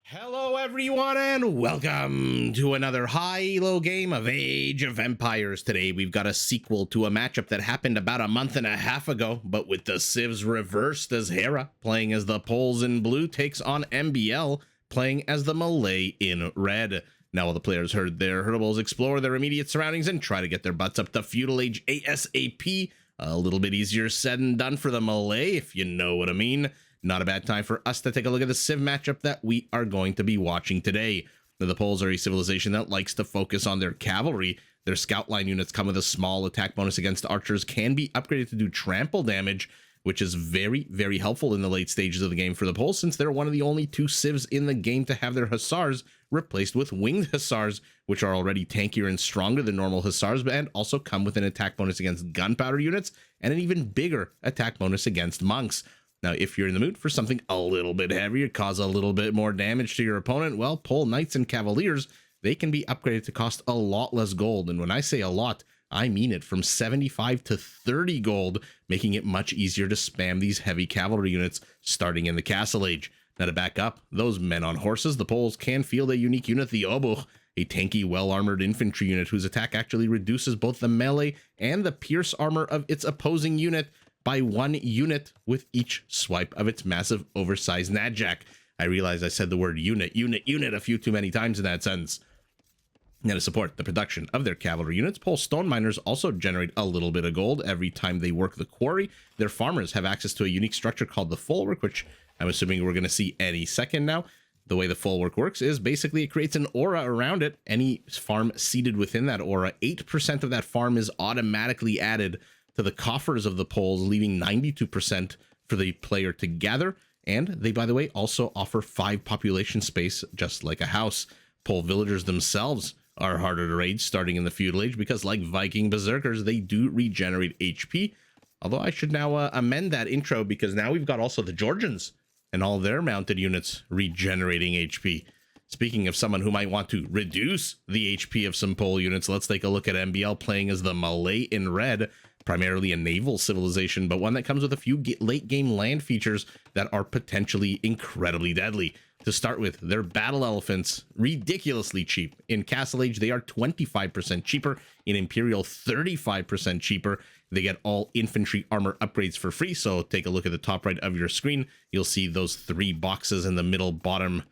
Hello everyone and welcome to another high-low game of Age of Empires. Today we've got a sequel to a matchup that happened about a month and a half ago, but with the civs reversed, as Hera, playing as the Poles in blue, takes on MbL, playing as the Malay in red. Now all the players heard their herdables explore their immediate surroundings and try to get their butts up to Feudal Age ASAP. A little bit easier said than done for the Malay, if you know what I mean. Not a bad time for us to take a look at the civ matchup that we are going to be watching today. The Poles are a civilization that likes to focus on their cavalry. Their scout line units come with a small attack bonus against archers, can be upgraded to do trample damage, which is very, very helpful in the late stages of the game for the Poles, since they're one of the only two civs in the game to have their hussars replaced with winged hussars, which are already tankier and stronger than normal hussars, and also come with an attack bonus against gunpowder units and an even bigger attack bonus against monks. Now, if you're in the mood for something a little bit heavier, cause a little bit more damage to your opponent, well, Pole Knights and Cavaliers, they can be upgraded to cost a lot less gold. And when I say a lot, I mean it, from 75 to 30 gold, making it much easier to spam these heavy cavalry units starting in the Castle Age. Now, to back up those men on horses, the Poles can field a unique unit, the Obuch, a tanky, well-armored infantry unit whose attack actually reduces both the melee and the pierce armor of its opposing unit by 1 unit with each swipe of its massive oversized Nadjack. I realize I said the word unit a few too many times in that sentence. Now, to support the production of their cavalry units, Pole stone miners also generate a little bit of gold every time they work the quarry. Their farmers have access to a unique structure called the Folwark, which I'm assuming we're going to see any second now. The way the Folwark works is basically it creates an aura around it. Any farm seated within that aura, 8% of that farm is automatically added to the coffers of the Poles, leaving 92% for the player to gather. And they, by the way, also offer 5 population space, just like a house. Pole villagers themselves are harder to raid starting in the Feudal Age because, like Viking berserkers, they do regenerate HP. Although I should now amend that intro, because now we've got also the Georgians and all their mounted units regenerating HP. Speaking of someone who might want to reduce the HP of some Pole units, let's take a look at MbL playing as the Malay in red. Primarily a naval civilization, but one that comes with a few late game land features that are potentially incredibly deadly. To start with, their battle elephants, ridiculously cheap. In Castle Age, they are 25% cheaper. In Imperial, 35% cheaper. They get all infantry armor upgrades for free, so take a look at the top right of your screen. You'll see those 3 boxes in the middle bottom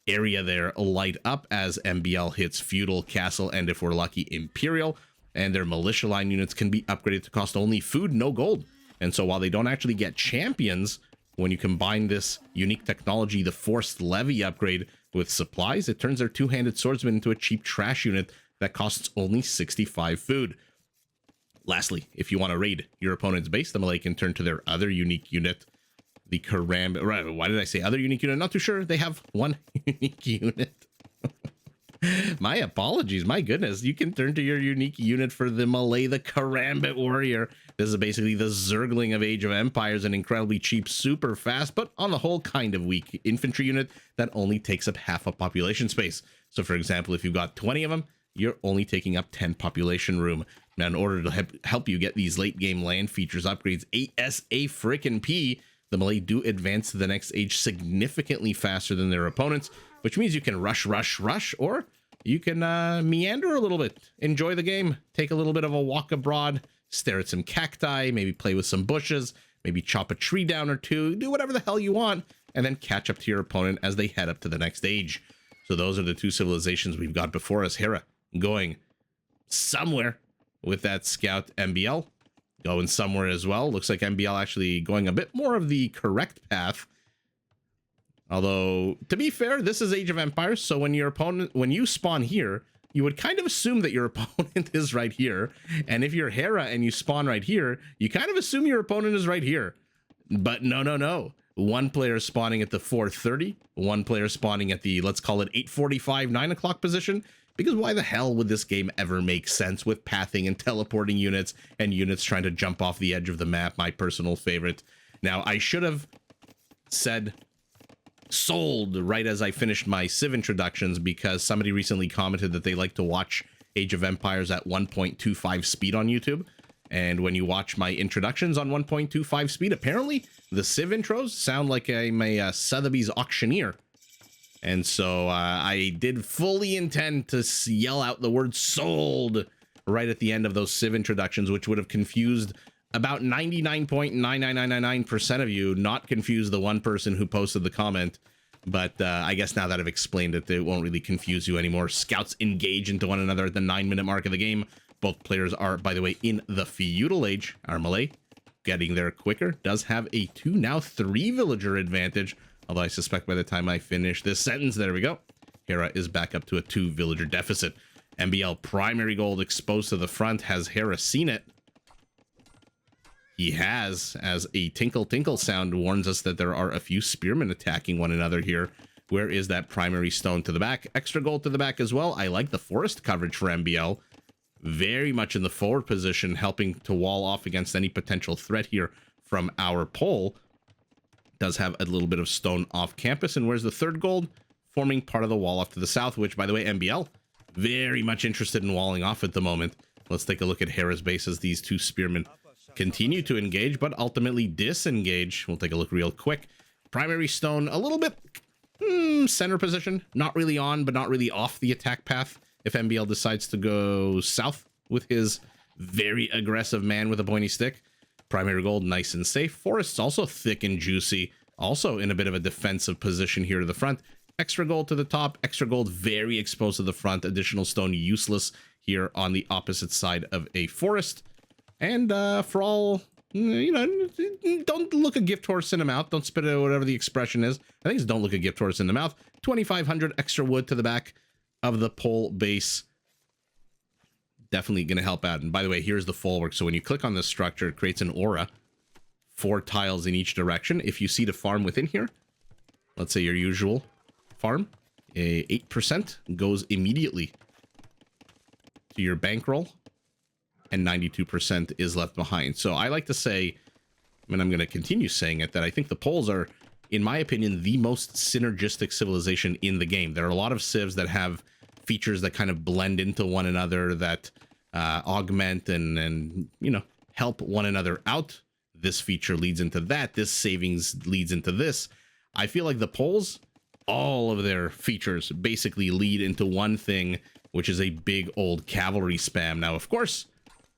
area there light up as MbL hits Feudal, Castle, and if we're lucky, Imperial. And their militia line units can be upgraded to cost only food, no gold. And so while they don't actually get champions, when you combine this unique technology, the forced levy upgrade, with supplies, it turns their two-handed swordsman into a cheap trash unit that costs only 65 food. Lastly, if you want to raid your opponent's base, the Malay can turn to their other unique unit, the Karambit. Right, why did I say other unique unit? Not too sure. They have 1 unique unit. My apologies, my goodness. You can turn to your unique unit for the Malay, the Karambit Warrior. This is basically the Zergling of Age of Empires, an incredibly cheap, super fast, but on the whole kind of weak infantry unit that only takes up half a population space. So for example, if you've got 20 of them, you're only taking up 10 population room. Now, in order to help you get these late game land features upgrades ASAP, the Malay do advance to the next age significantly faster than their opponents, which means you can rush, or you can meander a little bit, enjoy the game, take a little bit of a walk abroad, stare at some cacti, maybe play with some bushes, maybe chop a tree down or 2, do whatever the hell you want, and then catch up to your opponent as they head up to the next age. So those are the 2 civilizations we've got before us. Hera going somewhere with that scout. MbL going somewhere as well. Looks like MbL actually going a bit more of the correct path. Although, to be fair, this is Age of Empires, so when you spawn here, you would kind of assume that your opponent is right here. And if you're Hera and you spawn right here, you kind of assume your opponent is right here. But no. 1 player spawning at the 4:30, 1 player spawning at the, let's call it 8:45, 9 o'clock position. Because why the hell would this game ever make sense with pathing and teleporting units and units trying to jump off the edge of the map? My personal favorite. Now, I should have said sold right as I finished my civ introductions, because somebody recently commented that they like to watch Age of Empires at 1.25 speed on YouTube. And when you watch my introductions on 1.25 speed, apparently the civ intros sound like I'm a Sotheby's auctioneer. And so I did fully intend to yell out the word sold right at the end of those Civ introductions, which would have confused about 99.99999% of you, not confuse the one person who posted the comment. But I guess now that I've explained it, it won't really confuse you anymore. Scouts engage into one another at the 9-minute mark of the game. Both players are, by the way, in the Feudal Age. Our Malay, getting there quicker, does have a 2, now 3 villager advantage. Although I suspect by the time I finish this sentence, there we go, Hera is back up to a 2 villager deficit. MbL primary gold exposed to the front. Has Hera seen it? He has, as a tinkle tinkle sound warns us that there are a few spearmen attacking one another here. Where is that primary stone to the back? Extra gold to the back as well. I like the forest coverage for MbL. Very much in the forward position, helping to wall off against any potential threat here from our pole. Does have a little bit of stone off campus. And where's the third gold? Forming part of the wall off to the south, which, by the way, MbL, very much interested in walling off at the moment. Let's take a look at Hera's base as these two spearmen continue to engage, but ultimately disengage. We'll take a look real quick. Primary stone, a little bit center position. Not really on, but not really off the attack path. If MbL decides to go south with his very aggressive man with a pointy stick. Primary gold, nice and safe. Forest's also thick and juicy. Also in a bit of a defensive position here to the front. Extra gold to the top. Extra gold very exposed to the front. Additional stone useless here on the opposite side of a forest. And for all, you know, don't look a gift horse in the mouth. Don't spit it out, whatever the expression is. I think it's don't look a gift horse in the mouth. 2,500 extra wood to the back of the pole base. Definitely going to help out. And by the way, here's the full work. So when you click on this structure, it creates an aura. 4 tiles in each direction. If you see the farm within here, let's say your usual farm, 8% goes immediately to your bankroll. And 92% is left behind. So I like to say, and I'm going to continue saying it, that I think the poles are, in my opinion, the most synergistic civilization in the game. There are a lot of civs that have features that kind of blend into one another, that augment and you know, help one another out. This feature leads into that. This savings leads into this. I feel like the poles, all of their features basically lead into one thing, which is a big old cavalry spam. Now, of course,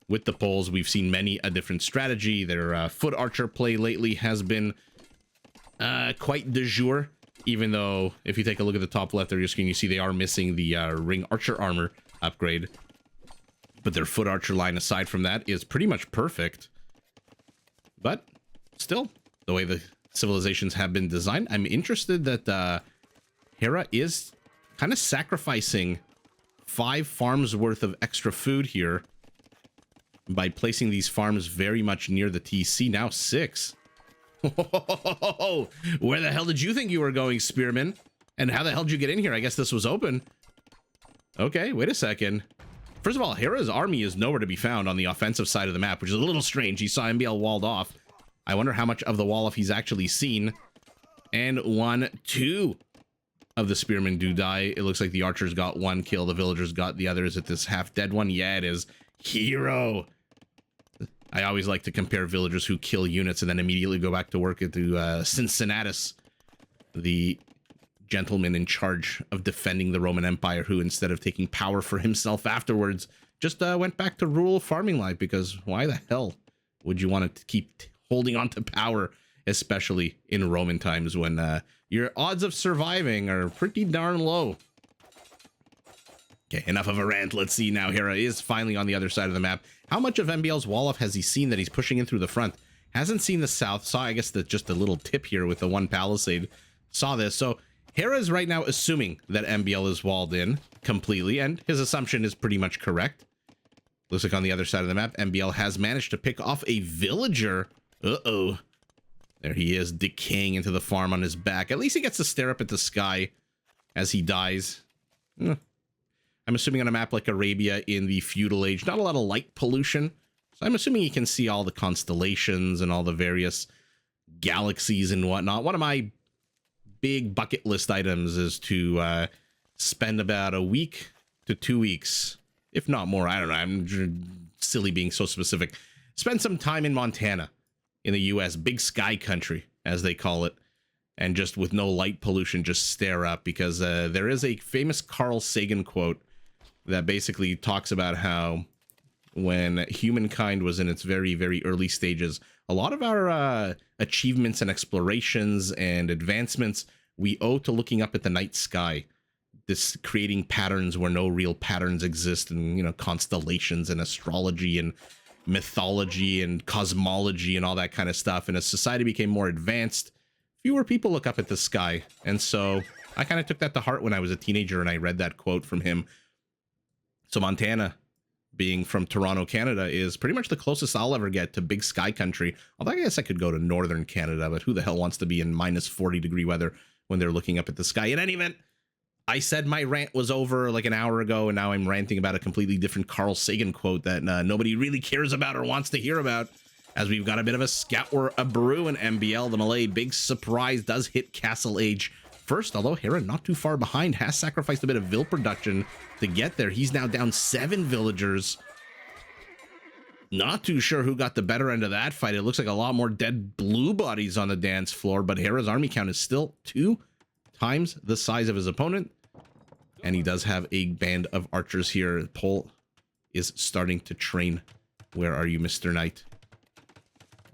with the poles, we've seen many a different strategy. Their foot archer play lately has been quite de jour, even though if you take a look at the top left of your screen, you see they are missing the ring archer armor upgrade. But their foot archer line, aside from that, is pretty much perfect. But still, the way the civilizations have been designed, I'm interested that Hera is kind of sacrificing 5 farms worth of extra food here by placing these farms very much near the TC. Now 6. Where the hell did you think you were going, Spearman? And how the hell did you get in here? I guess this was open. Okay, wait a second. First of all, Hera's army is nowhere to be found on the offensive side of the map, which is a little strange. He saw MbL walled off. I wonder how much of the wall off he's actually seen. And 1, 2 of the spearmen do die. It looks like the archers got 1 kill. The villagers got the other. Is it this half-dead one? Yeah, it is. Hero. I always like to compare villagers who kill units and then immediately go back to work into Cincinnatus, the gentleman in charge of defending the Roman Empire, who instead of taking power for himself afterwards, just went back to rural farming life, because why the hell would you want to keep holding on to power, especially in Roman times when your odds of surviving are pretty darn low. Okay, enough of a rant. Let's see now. Hera is finally on the other side of the map. How much of MbL's wall off has he seen that he's pushing in through the front? Hasn't seen the south. Saw, I guess, just a little tip here with the 1 palisade. Saw this. So Hera is right now assuming that MbL is walled in completely, and his assumption is pretty much correct. Looks like on the other side of the map, MbL has managed to pick off a villager. Uh-oh. There he is, decaying into the farm on his back. At least he gets to stare up at the sky as he dies. I'm assuming on a map like Arabia in the Feudal Age, not a lot of light pollution. So I'm assuming you can see all the constellations and all the various galaxies and whatnot. One of my big bucket list items is to spend about a week to 2 weeks, if not more. I don't know. I'm silly being so specific. Spend some time in Montana, in the US, big sky country, as they call it. and just with no light pollution, just stare up, because there is a famous Carl Sagan quote that basically talks about how when humankind was in its very, very early stages, a lot of our achievements and explorations and advancements we owe to looking up at the night sky, this creating patterns where no real patterns exist, and, you know, constellations and astrology and mythology and cosmology and all that kind of stuff. And as society became more advanced, fewer people look up at the sky. And so I kind of took that to heart when I was a teenager and I read that quote from him. So Montana, being from Toronto, Canada, is pretty much the closest I'll ever get to big sky country. Although I guess I could go to northern Canada, but who the hell wants to be in minus 40-degree weather when they're looking up at the sky? In any event, I said my rant was over like an hour ago, and now I'm ranting about a completely different Carl Sagan quote that nobody really cares about or wants to hear about, as we've got a bit of a scout or a brew in MbL. The Malay, big surprise, does hit Castle Age first, although Hera not too far behind, has sacrificed a bit of Vil production to get there. He's now down 7 villagers. Not too sure who got the better end of that fight. It looks like a lot more dead blue bodies on the dance floor, but Hera's army count is still 2 times the size of his opponent, and he does have a band of archers here. Pole is starting to train. Where are you, Mr. Knight?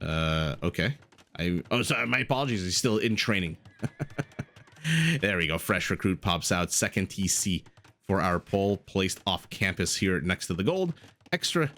Okay. Oh, sorry, my apologies. He's still in training. There we go. Fresh recruit pops out. Second TC for our pole, placed off campus here next to the gold. Extra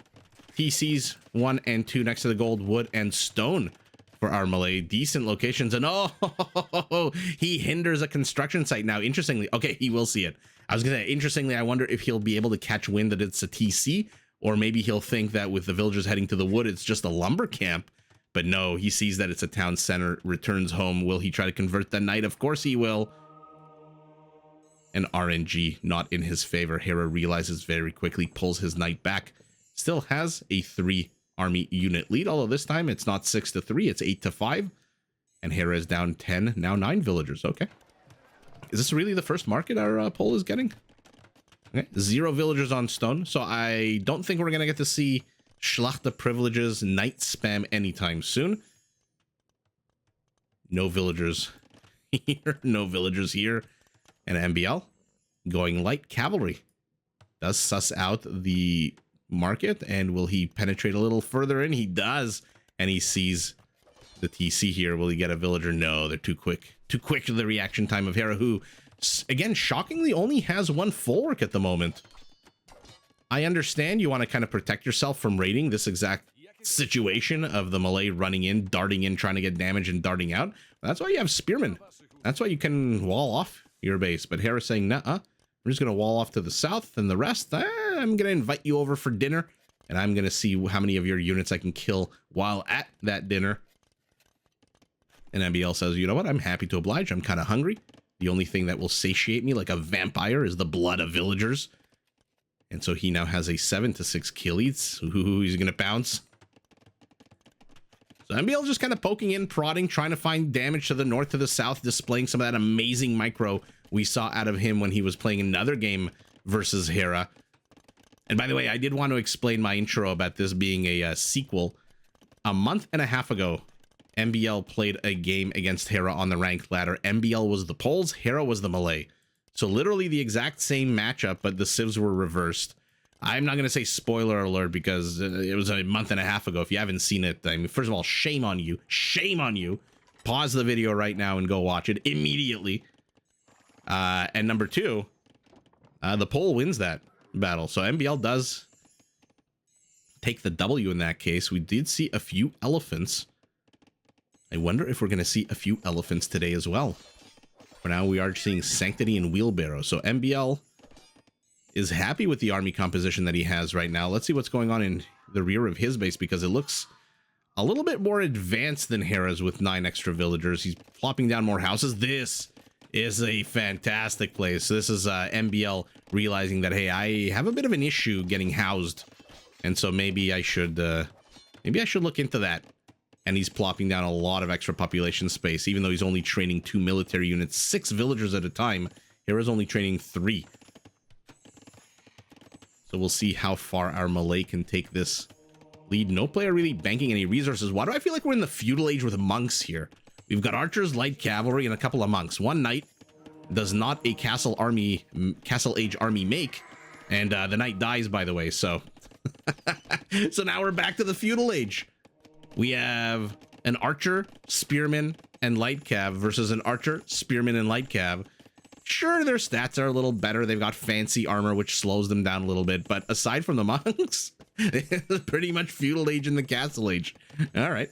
TCs 1 and 2 next to the gold, wood and stone for our Malay. Decent locations. And oh, he hinders a construction site now. Interestingly, okay, he will see it. I was gonna say, interestingly, I wonder if he'll be able to catch wind that it's a TC, or maybe he'll think that with the villagers heading to the wood, it's just a lumber camp. But no, he sees that it's a town center, returns home. Will he try to convert the knight? Of course he will. And RNG not in his favor. Hera realizes very quickly, pulls his knight back. Still has a 3 army unit lead, although this time it's not 6-3, it's 8-5. And Hera is down 10, now 9 villagers. Okay. Is this really the first market our pole is getting? Okay. 0 villagers on stone. So I don't think we're going to get to see Schlachter privileges, knight spam anytime soon. No villagers here. No villagers here. And MbL going light cavalry. Does suss out the market, and will he penetrate a little further in? He does, and he sees the TC here. Will he get a villager? No, they're too quick. Too quick to the reaction time of Hera, who, again, shockingly only has 1 folwark at the moment. I understand you want to kind of protect yourself from raiding, this exact situation of the Malay running in, darting in, trying to get damage and darting out. That's why you have spearmen. That's why you can wall off your base. But Hera's saying, nuh-uh, I'm just going to wall off to the south, and the rest, I'm going to invite you over for dinner, and I'm going to see how many of your units I can kill while at that dinner. And MbL says, you know what, I'm happy to oblige. I'm kind of hungry. The only thing that will satiate me like a vampire is the blood of villagers. And so he now has a 7-6 kill leads. Ooh, he's going to bounce. So MbL just kind of poking in, prodding, trying to find damage to the north, to the south, displaying some of that amazing micro we saw out of him when he was playing another game versus Hera. And by the way, I did want to explain my intro about this being a sequel. A month and a half ago, MbL played a game against Hera on the ranked ladder. MbL was the Poles, Hera was the Malay. So literally the exact same matchup, but the civs were reversed. I'm not going to say spoiler alert because it was a month and a half ago. If you haven't seen it, I mean, first of all, shame on you. Shame on you. Pause the video right now and go watch it immediately. And number 2, the Pole wins that battle. So MbL does take the W in that case. We did see a few elephants. I wonder if we're going to see a few elephants today as well. For now, we are seeing Sanctity and Wheelbarrow. So MbL is happy with the army composition that he has right now. Let's see what's going on in the rear of his base, because it looks a little bit more advanced than Hera's with 9 extra villagers. He's plopping down more houses. This is a fantastic place. This is MbL realizing that, hey, I have a bit of an issue getting housed, and so maybe I should look into that. And he's plopping down a lot of extra population space, even though he's only training 2 military units, 6 villagers at a time. Hera's only training 3. So we'll see how far our Malay can take this lead. No player really banking any resources. Why do I feel like we're in the Feudal Age with monks here? We've got archers, light cavalry, and a couple of monks. One knight does not a castle age army make, and the knight dies, by the way. So, so now we're back to the feudal age. We have an archer, spearman, and light cav versus an archer, spearman, and light cav. Sure, their stats are a little better. They've got fancy armor, which slows them down a little bit. But aside from the monks, it's pretty much feudal age and the castle age. All right.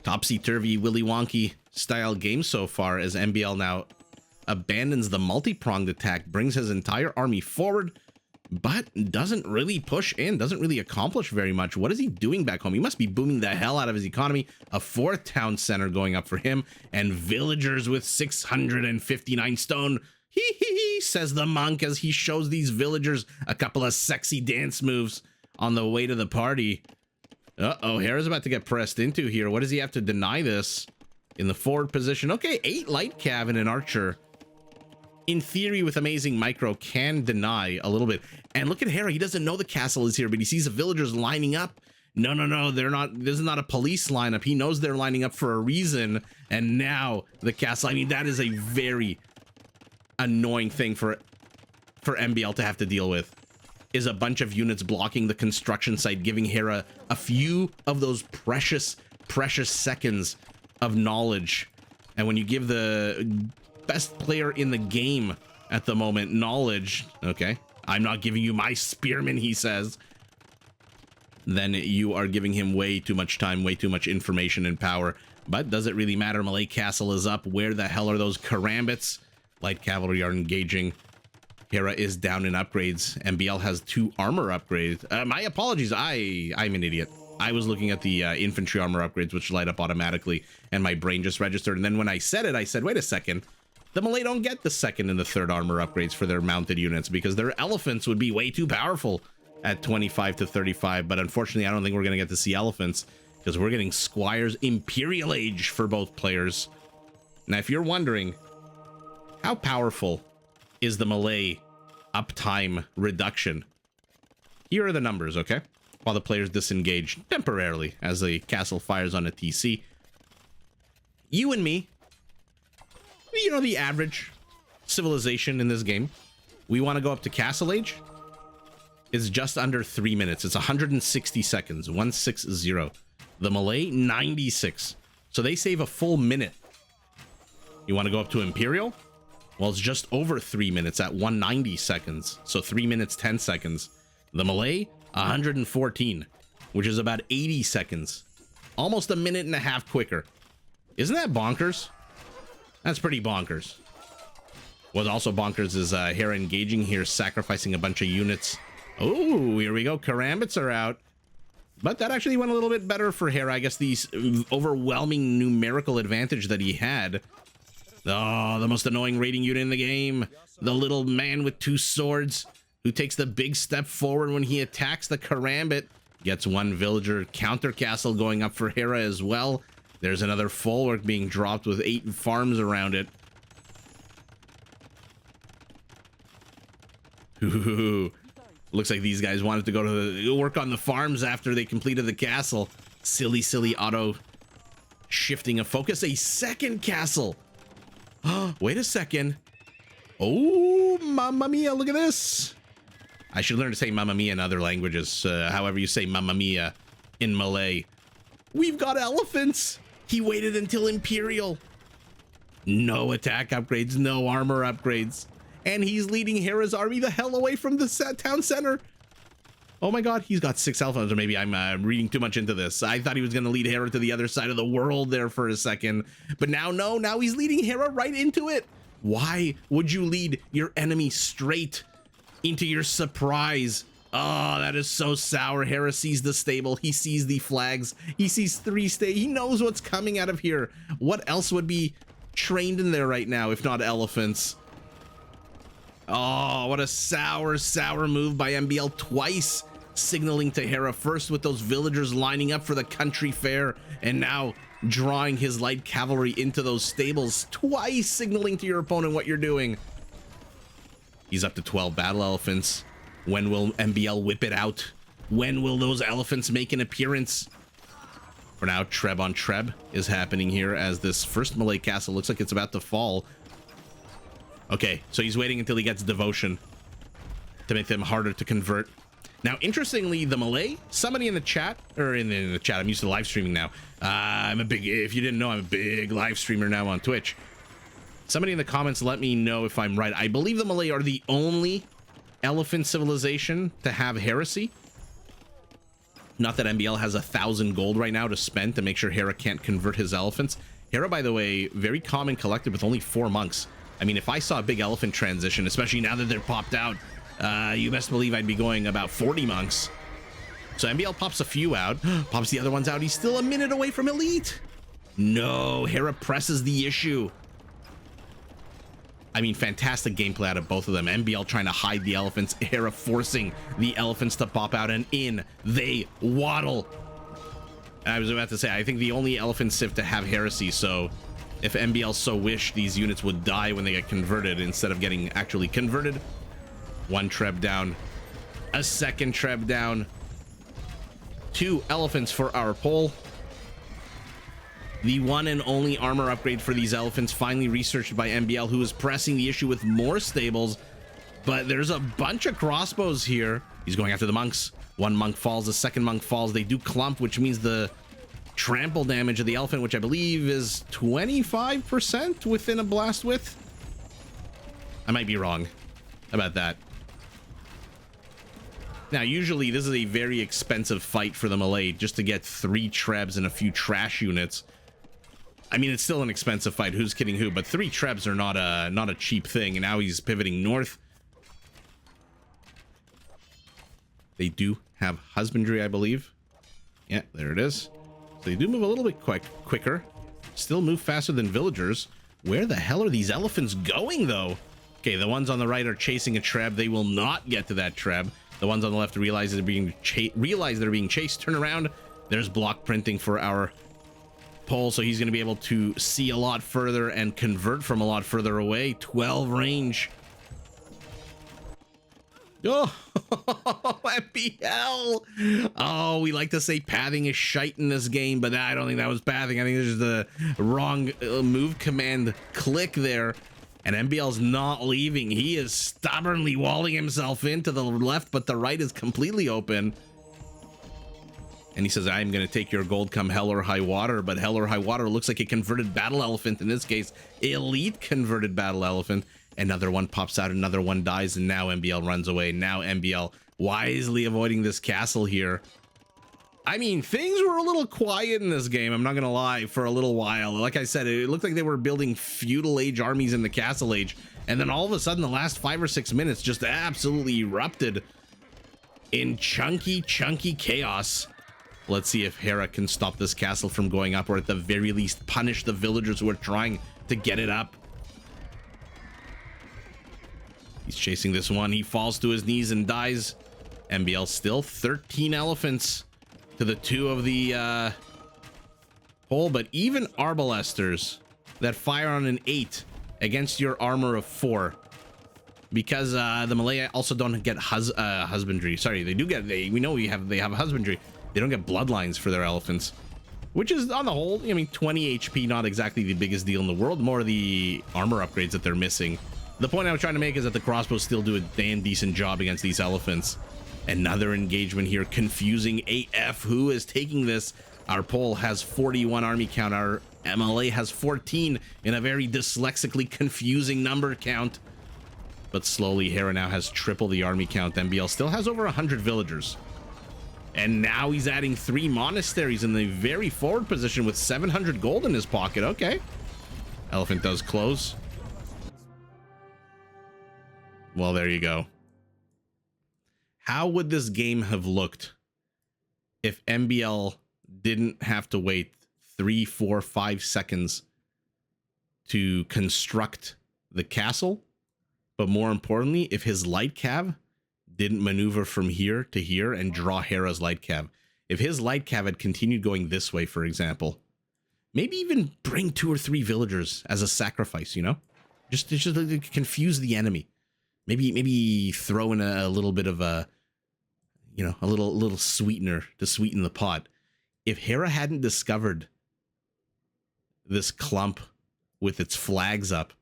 Topsy-turvy, Willy Wonky style game so far, as MbL now abandons the multi-pronged attack, brings his entire army forward, but doesn't really push in, doesn't really accomplish very much. What is he doing back home? He must be booming the hell out of his economy. A 4th town center going up for him, and villagers with 659 stone. Hee, says the monk as he shows these villagers a couple of sexy dance moves on the way to the party. Uh-oh, Hera's about to get pressed into here. What does he have to deny this? In the forward position. Okay, 8 light cav and an archer. In theory, with amazing micro, can deny a little bit. And look at Hera. He doesn't know the castle is here, but he sees the villagers lining up. No, they're not. This is not a police lineup. He knows they're lining up for a reason. And now the castle. I mean, that is a very annoying thing for MbL to have to deal with. Is a bunch of units blocking the construction site, giving Hera a few of those precious seconds of knowledge. And when you give the best player in the game at the moment knowledge, okay, I'm not giving you my spearman, he says, then you are giving him way too much time, way too much information and power. But does it really matter? Malay Castle is up. Where the hell are those karambits? Light cavalry are engaging. Hera is down in upgrades. MbL has 2 armor upgrades. My apologies, I'm an idiot. I was looking at the infantry armor upgrades, which light up automatically, and my brain just registered. And then when I said it, I said, wait a second. The Malay don't get the 2nd and the 3rd armor upgrades for their mounted units because their elephants would be way too powerful at 25 to 35. But unfortunately, I don't think we're going to get to see elephants because we're getting Squire's Imperial Age for both players. Now, if you're wondering, how powerful is the Malay uptime reduction? Here are the numbers, okay? While the players disengage temporarily as the castle fires on a TC. You and me, you know, the average civilization in this game, we want to go up to castle age. It's just under 3 minutes. It's 160 seconds, 160. The Malay, 96. So they save a full minute. You want to go up to Imperial? Well, it's just over 3 minutes at 190 seconds. So 3 minutes, 10 seconds. The Malay, 114, which is about 80 seconds. Almost a minute and a half quicker. Isn't that bonkers? That's pretty bonkers. What's also bonkers is Hera engaging here, sacrificing a bunch of units. Oh, here we go. Karambits are out. But that actually went a little bit better for Hera. I guess the overwhelming numerical advantage that he had. Oh, the most annoying raiding unit in the game. The little man with 2 swords who takes the big step forward when he attacks the Karambit. Gets 1 villager. Counter castle going up for Hera as well. There's another folwark being dropped with 8 farms around it. Ooh. Looks like these guys wanted to go work on the farms after they completed the castle. Silly auto shifting of focus. A 2nd castle. Wait a second. Oh, mamma mia, look at this. I should learn to say mamma mia in other languages. However you say mamma mia in Malay. We've got elephants. He waited until Imperial. No attack upgrades, no armor upgrades. And he's leading Hera's army the hell away from the town center. Oh my god, he's got 6 elephants, or maybe I'm reading too much into this. I thought he was going to lead Hera to the other side of the world there for a second. But now, no, now he's leading Hera right into it. Why would you lead your enemy straight into your surprise? Oh, that is so sour. Hera sees the stable. He sees the flags. He sees 3 he knows what's coming out of here. What else would be trained in there right now, if not elephants? Oh, what a sour move by MbL. Twice signaling to Hera, first with those villagers lining up for the country fair, and now drawing his light cavalry into those stables. Twice signaling to your opponent what you're doing. He's up to 12 battle elephants. When will MbL whip it out? When will those elephants make an appearance? For now, Treb on Treb is happening here as this first Malay castle looks like it's about to fall. Okay, so he's waiting until he gets Devotion to make them harder to convert. Now, interestingly, the Malay, somebody in the chat, or in the chat, I'm used to live streaming now. If you didn't know, I'm a big live streamer now on Twitch. Somebody in the comments let me know if I'm right. I believe the Malay are the only elephant civilization to have heresy. Not that MbL has 1,000 gold right now to spend to make sure Hera can't convert his elephants. Hera, by the way, very calm and collected with only 4 monks. I mean, if I saw a big elephant transition, especially now that they're popped out, you best believe I'd be going about 40 monks. So MbL pops a few out, pops the other ones out. He's still a minute away from elite. No, Hera presses the issue. I mean, fantastic gameplay out of both of them. MbL trying to hide the elephants, Hera forcing the elephants to pop out, and in they waddle. I was about to say, I think the only elephant civ to have heresy, so if MbL so wished, these units would die when they get converted instead of getting actually converted. 1 Treb down, a 2nd Treb down, 2 elephants for our pole. The one and only armor upgrade for these elephants finally researched by MbL, who is pressing the issue with more stables. But there's a bunch of crossbows here. He's going after the monks. 1 monk falls, the 2nd monk falls. They do clump, which means the trample damage of the elephant, which I believe is 25% within a blast width. I might be wrong about that. Now, usually this is a very expensive fight for the Malay just to get 3 Trebs and a few trash units. I mean, it's still an expensive fight. Who's kidding who? But 3 Trebs are not a cheap thing. And now he's pivoting north. They do have husbandry, I believe. Yeah, there it is. So they do move a little bit quicker. Still move faster than villagers. Where the hell are these elephants going, though? Okay, the ones on the right are chasing a Treb. They will not get to that Treb. The ones on the left realize they're being chased. Turn around. There's block printing for our pole, so he's going to be able to see a lot further and convert from a lot further away. 12 range. Oh, MbL. Oh, we like to say pathing is shite in this game, but I don't think that was pathing. I think this is the wrong move command click there. And MbL's not leaving. He is stubbornly walling himself into the left, but the right is completely open. And he says, I'm going to take your gold come hell or high water. But hell or high water looks like a converted battle elephant. In this case, elite converted battle elephant. Another one pops out, another one dies, and now MbL runs away. Now MbL wisely avoiding this castle here. I mean, things were a little quiet in this game, I'm not gonna lie, for a little while. Like I said, it looked like they were building feudal age armies in the castle age, and then all of a sudden the last 5 or 6 minutes just absolutely erupted in chunky chaos. Let's see if Hera can stop this castle from going up, or at the very least punish the villagers who are trying to get it up. He's chasing this one. He falls to his knees and dies. MbL still 13 elephants to the 2 of the pole, but even arbalesters that fire on an 8 against your armor of 4, because the Malay also don't get husbandry. Sorry, they do get, we know they have husbandry. They don't get bloodlines for their elephants, which is on the whole, I mean, 20 HP, not exactly the biggest deal in the world, more the armor upgrades that they're missing. The point I was trying to make is that the crossbows still do a damn decent job against these elephants. Another engagement here, confusing AF. Who is taking this? Our pole has 41 army count. Our MLA has 14 in a very dyslexically confusing number count. But slowly, Hera now has triple the army count. MbL still has over 100 villagers. And now he's adding 3 monasteries in the very forward position with 700 gold in his pocket. Okay. Elephant does close. Well, there you go. How would this game have looked if MbL didn't have to wait 3, 4, 5 seconds to construct the castle? But more importantly, if his light cav didn't maneuver from here to here and draw Hera's light cav. If his light cav had continued going this way, for example, maybe even bring 2 or 3 villagers as a sacrifice, you know? Just to confuse the enemy. Maybe throw in a little bit of a, you know, a little sweetener to sweeten the pot. if Hera hadn't discovered this clump with its flags up,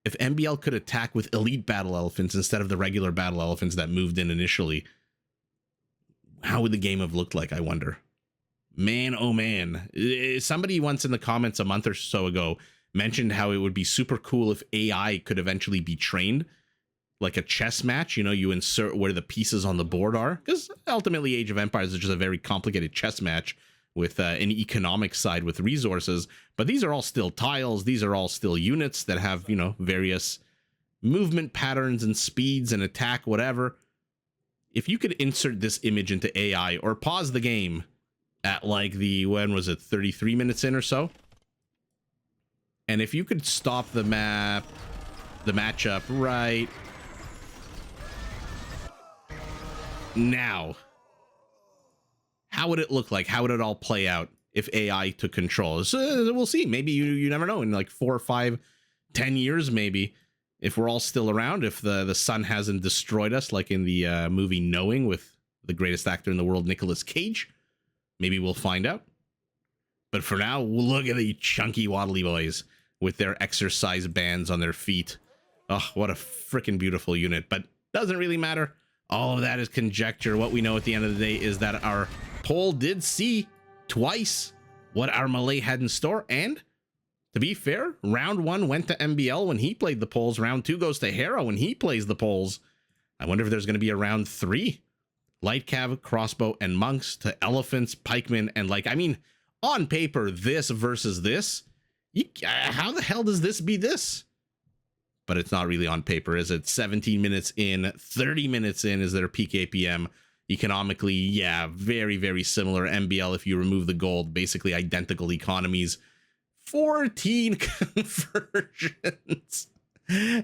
if MbL could attack with elite battle elephants instead of the regular battle elephants that moved in initially, how would the game have looked like, I wonder? Man, oh man. Somebody once in the comments a month or so ago mentioned how it would be super cool if AI could eventually be trained, like a chess match. You know, you insert where the pieces on the board are, because ultimately Age of Empires is just a very complicated chess match with an economic side with resources. But these are all still tiles. These are all still units that have, you know, various movement patterns and speeds and attack, whatever. If you could insert this image into AI or pause the game at like the, when was it, 33 minutes in or so? And if you could stop the matchup right now, how would it look like? How would it all play out if AI took control? So we'll see. Maybe you never know. In like 4 or 5, 10 years, maybe, if we're all still around, if the sun hasn't destroyed us, like in the movie Knowing with the greatest actor in the world, Nicolas Cage, maybe we'll find out. But for now, look at the chunky waddly boys with their exercise bands on their feet. Oh, what a freaking beautiful unit. But doesn't really matter. All of that is conjecture. What we know at the end of the day is that our poll did see twice what our Malay had in store. And to be fair, round 1 went to MbL when he played the polls. Round 2 goes to Hera when he plays the polls. I wonder if there's going to be a round 3. Light cav, crossbow, and monks to elephants, pikemen, and like, I mean, on paper, this versus this, how the hell does this be this? But it's not really on paper, is it? 17 minutes in, 30 minutes in is their peak APM. Economically, yeah, very, very similar. MbL, if you remove the gold, basically identical economies. 14 conversions.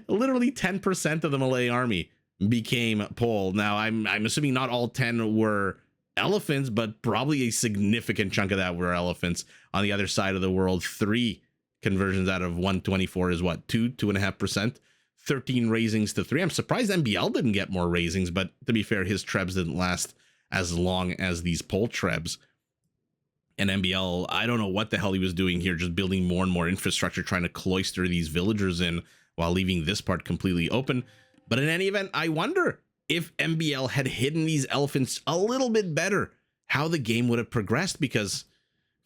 Literally 10% of the Malay army became pole. Now, I'm assuming not all 10 were elephants, but probably a significant chunk of that were elephants. On the other side of the world, 3 conversions out of 124 is what, 2.5%, 13 raisings to 3. I'm surprised MbL didn't get more raisings, but to be fair, his trebs didn't last as long as these pole trebs. And MbL, I don't know what the hell he was doing here, just building more and more infrastructure, trying to cloister these villagers in while leaving this part completely open. But in any event, I wonder if MbL had hidden these elephants a little bit better, how the game would have progressed, because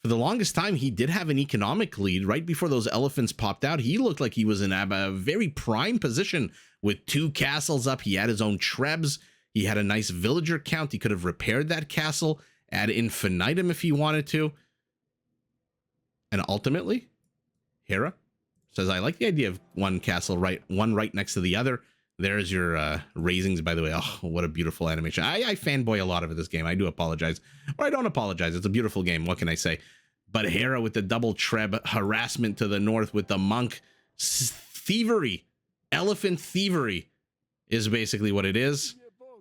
for the longest time, he did have an economic lead. Right before those elephants popped out, he looked like he was in a very prime position with 2 castles up. He had his own trebs. He had a nice villager count. He could have repaired that castle ad infinitum if he wanted to. And ultimately, Hera says, I like the idea of one castle one right next to the other. There's your raisings, by the way. Oh, what a beautiful animation. I fanboy a lot of this game. I do apologize. Or I don't apologize. It's a beautiful game. What can I say? But Hera with the double treb, harassment to the north with the monk. Thievery. Elephant thievery is basically what it is.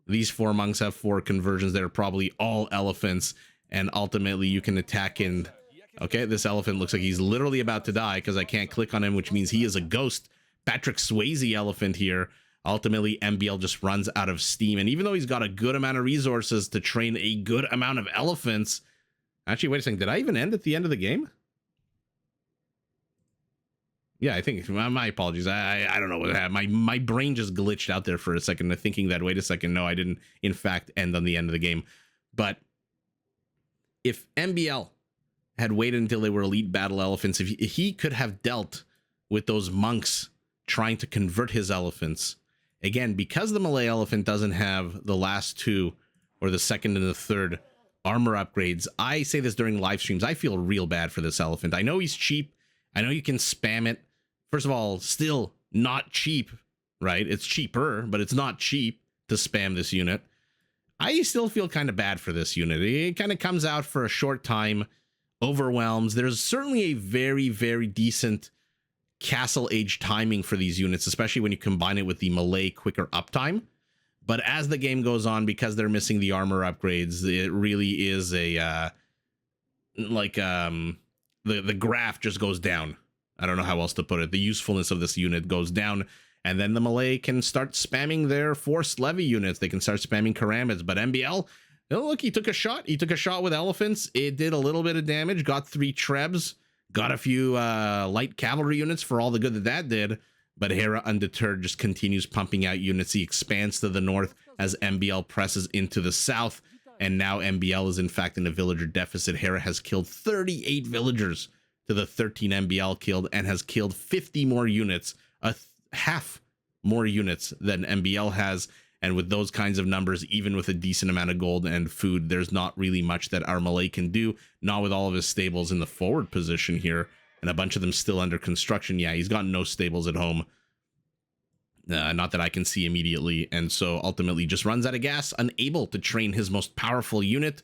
These 4 monks have 4 conversions. They're probably all elephants. And ultimately, you can attack in... Okay, this elephant looks like he's literally about to die because I can't click on him, which means he is a ghost. Patrick Swayze elephant here. Ultimately, MbL just runs out of steam. And even though he's got a good amount of resources to train a good amount of elephants... Actually, wait a second. Did I even end at the end of the game? Yeah, I think... My apologies. I don't know what happened. My brain just glitched out there for a second, thinking that, wait a second, no, I didn't, in fact, end on the end of the game. But if MbL had waited until they were elite battle elephants, if he could have dealt with those monks trying to convert his elephants... Again, because the Malay elephant doesn't have the last 2 or the second and the third armor upgrades, I say this during live streams, I feel real bad for this elephant. I know he's cheap. I know you can spam it. First of all, still not cheap, right? It's cheaper, but it's not cheap to spam this unit. I still feel kind of bad for this unit. It kind of comes out for a short time, overwhelms. There's certainly a very, very decent castle age timing for these units, especially when you combine it with the Malay quicker uptime. But as the game goes on, because they're missing the armor upgrades, it really is a the graph just goes down. I don't know how else to put it. The usefulness of this unit goes down, and then the Malay can start spamming their forced levy units. They can start spamming Karamids, but MbL, Oh, look, he took a shot. He took a shot with elephants. It did a little bit of damage, got 3 trebs, got a few light cavalry units for all the good that that did. But Hera, undeterred, just continues pumping out units. He expands to the north as MbL presses into the south. And now MbL is, in fact, in a villager deficit. Hera has killed 38 villagers to the 13 MbL killed and has killed 50 more units, half more units than MbL has. And with those kinds of numbers, even with a decent amount of gold and food, there's not really much that our Malay can do. Not with all of his stables in the forward position here, and a bunch of them still under construction. Yeah, he's got no stables at home. Not that I can see immediately. And so ultimately just runs out of gas, unable to train his most powerful unit.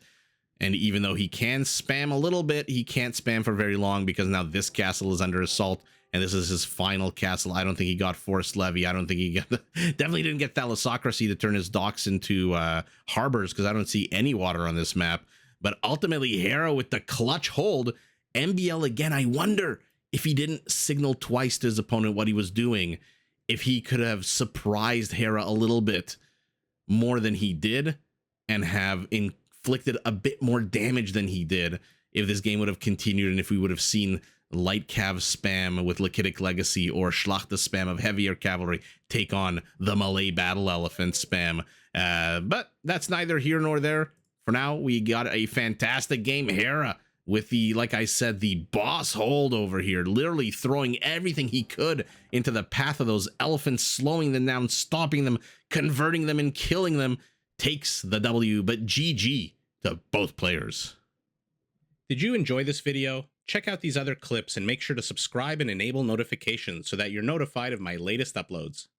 And even though he can spam a little bit, he can't spam for very long because now this castle is under assault. And this is his final castle. I don't think he got forced levy. I don't think he got, definitely didn't get thalassocracy to turn his docks into harbors, because I don't see any water on this map. But ultimately, Hera with the clutch hold. MbL again, I wonder if he didn't signal twice to his opponent what he was doing, if he could have surprised Hera a little bit more than he did and have inflicted a bit more damage than he did if this game would have continued, and if we would have seen light cav spam with Lakitic Legacy or Schlachte spam of heavier cavalry take on the Malay battle elephant spam. But that's neither here nor there. For now, we got a fantastic game. Hera with the, like I said, the boss hold over here, literally throwing everything he could into the path of those elephants, slowing them down, stopping them, converting them, and killing them, takes the W. But GG to both players. Did you enjoy this video? Check out these other clips and make sure to subscribe and enable notifications so that you're notified of my latest uploads.